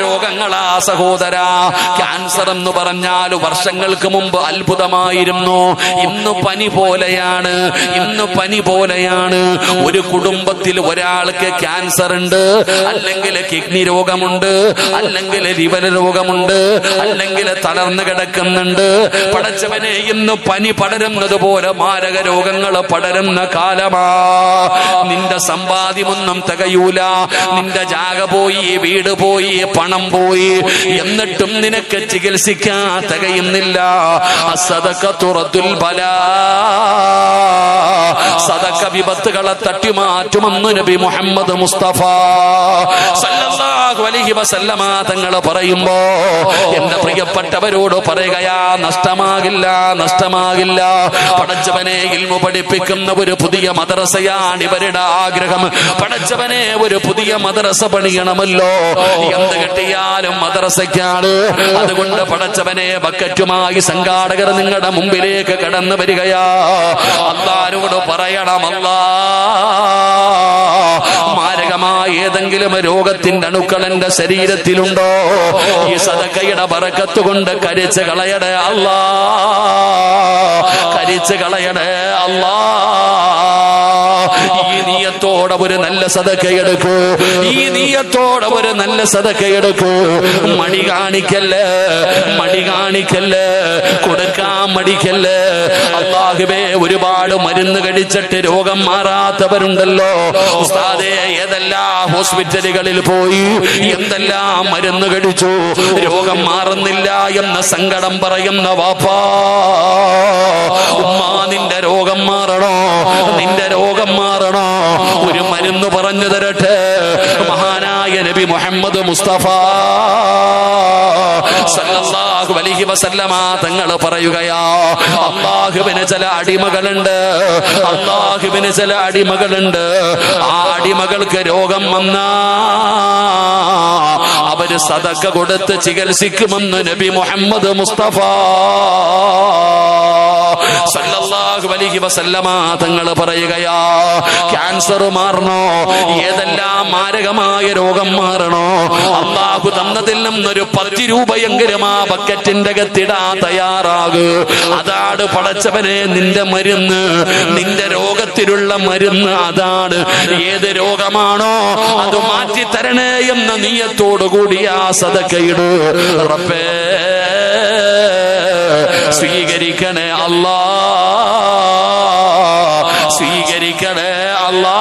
രോഗങ്ങളാ സഹോദരാ. ക്യാൻസർ എന്ന് പറഞ്ഞാൽ വർഷങ്ങൾക്ക് മുമ്പ് അത്ഭുതമായിരുന്നു. ഇന്ന് പനി പോലെയാണ്, ഇന്ന് പനി പോലെയാണ്. ഒരു കുടുംബത്തിൽ ഒരാൾക്ക് ക്യാൻസർ ഉണ്ട്, അല്ലെങ്കിൽ കിഡ്നി രോഗമുണ്ട്, അല്ലെങ്കിൽ ലിവർ രോഗമുണ്ട്, അല്ലെങ്കിൽ തളർന്നു കിടക്കുന്നുണ്ട്. പടച്ചവനെ, ഇന്ന് പനി പടരുന്നത് പോലെ മാരക രോഗങ്ങൾ പടരുന്ന കാലമാ. നിന്റെ സമ്പാദ്യമൊന്നും തികയൂല, നിന്റെ ജാഗ പോയി, വീട് പോയി, പണം പോയി, എന്നിട്ടും നിനക്ക് ചികിത്സിക്കാൻ തികയുന്നില്ല. അസ്സദഖത്തു റദ്ദുൽ ബലാ, സദഖ വിപത്തുകളെ തട്ടിമാറ്റുമെന്ന് നബി മുഹമ്മദ് മുസ്തഫ സല്ലല്ലാഹു അലൈഹി വസല്ലമ തങ്ങൾ പറയുമ്പോ എന്റെ പ്രിയപ്പെട്ടവരോട് പറയുകയാ, നഷ്ടമാകില്ല, നഷ്ടമാകില്ല. പടച്ചവനെ, ഇൽമു പഠിപ്പിക്കുന്ന ഒരു പുതിയ മദ്രസയാണ് ഇവരുടെ ആഗ്രഹം. പടച്ചവനെ, ഒരു പുതിയ മദ്രസ പണിയണമല്ലോ. എന്ത് കിട്ടിയാലും മദ്രസയ്ക്കാണ്. അതുകൊണ്ട് പടച്ചവനെ, ബക്കറ്റുമായി സംഘാടകർ നിങ്ങളുടെ മുമ്പിലേക്ക് കടന്നു വരികയാ. അല്ലാഹുവോട് പറയണം, അല്ലാ, മാരകമായ ഏതെങ്കിലും രോഗത്തിന്റെ അണുക്കൾ എന്റെ ശരീരത്തിലുണ്ടോ, ഈ സദഖയുടെ ബറക്കത്ത് കൊണ്ട് കരിച്ച് കളയണേ അല്ലാ, കരിച്ച് കളയണേ അല്ലാ. ഈ നീയത്തോടെ ഒരു നല്ല സദഖയെടുക്കൂ, ഈ നീയത്തോടെ ഒരു നല്ല സദഖയെടുക്കൂ. മടി കാണിക്കല്ലേ, മടി കാണിക്കല്ലേ, കൊടുക്കാൻ മടിക്കല്ലേ. അല്ലാഹുവേ, ഒരുപാട് മരുന്ന് കഴിച്ചിട്ട് രോഗം മാറാത്തവരുണ്ടല്ലോ ഉസ്താദേ. ഏതെല്ലാം ഹോസ്പിറ്റലുകളിൽ പോയി, എന്തെല്ലാം മരുന്ന് കഴിച്ചു, രോഗം മാറുന്നില്ല എന്ന സങ്കടം പറയുന്ന വാപ്പാ, ഉമ്മ, നിന്റെ രോഗം മാറണോ, നിന്റെ രോഗം മാറണോ? ഒരു മരുന്ന് പറഞ്ഞു തരട്ടെ. മഹാനായ നബി മുഹമ്മദ് മുസ്തഫ സല്ലല്ലാഹു അലൈഹി വസല്ലമ തങ്ങൾ പറയുകയാ, അല്ലാഹുവിന് ചില അടിമകളുണ്ട്, അല്ലാഹുവിന് ചില അടിമകളുണ്ട്. ആ അടിമകൾക്ക് രോഗം വന്നാ അവര് സദഖ കൊടുത്ത് ചികിത്സിക്കുമെന്ന് നബി മുഹമ്മദ് മുസ്തഫ സല്ലല്ലാഹു അലൈഹി വസല്ലമ തങ്ങൾ പറയുകയാ, ക്യാൻസർ മാറണോ, ഏതെല്ലാം മാരകമായ രോഗം മാറണോ, അല്ലാഹു തന്നതിൽ നിന്നൊരു 10 രൂപയെങ്കിലും ആ ബക്കറ്റിന്റെ അകത്തിടാ തയ്യാറാകൂ. അതാണ് പടച്ചവനെ നിന്റെ മരുന്ന്, നിന്റെ രോഗത്തിലുള്ള മരുന്ന് അതാണ്. ഏത് രോഗമാണോ അത് മാറ്റി തരണേ എന്ന നീയത്തോടു കൂടി ആ സദഖയിട്. റബ്ബേ, സ്വീകരിക്കണേ അല്ലാ, സ്വീകരിക്കണേ അല്ലാ.